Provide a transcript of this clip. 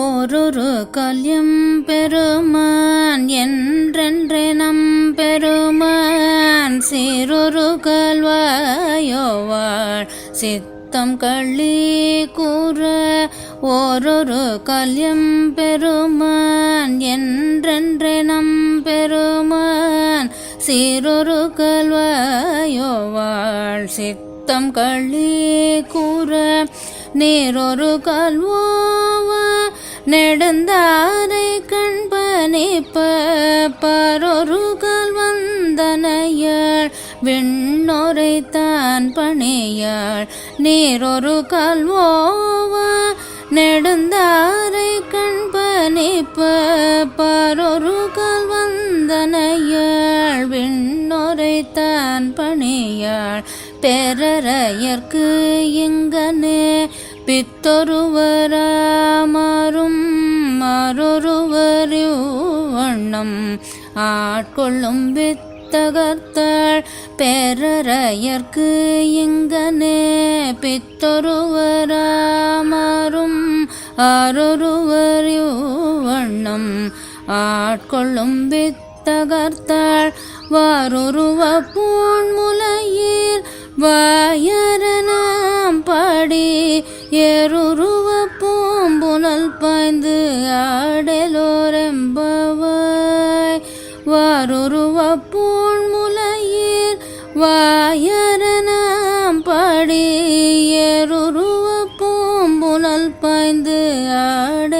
ஓரொரு கல்யம் பெருமான் என்றென்றே நம் பெருமான் சீரொரு கல்வாயோவாள் சித்தம் கள்ளி கூற. ஓரொரு கல்யம் பெருமான் என்றென்றே நம் பெருமான் சீரொரு கல்வாயோவாள் சித்தம் கள்ளி கூற. நேரொரு கல்வோவா நெடுந்தாரை கண்பனிப்ப பரொரு கல் வந்தனையாள் விண்ணோரை தான் பணியாள். நீரொரு கல்வோவா நெடுந்தாரை கண்பனிப்ப பரொரு கல் வந்தனையாள் விண்ணோரை தான் பணியாள். பெறரையர்க்கு இங்கனே பித்தொருவராமாறும் மறொருவரிவண்ணம் ஆட்கொள்ளும் வித்தகர்த்தாள். பெறரையர்க்கு இங்கனே பித்தொருவராமாறும் ஆரொருவரிவண்ணம் ஆட்கொள்ளும் வித்தகர்த்தாள். வாரொருவ பூண்முலையீர் வாயரணாம் பாடி ஏருருவ பூம்புனல் பாய்ந்து ஆடலோரெம்பவாய். வாரொருவ பூண்முலையீர் வாயரணாம் பாடி ஏருருவ பூம்புனல் பாய்ந்து ஆட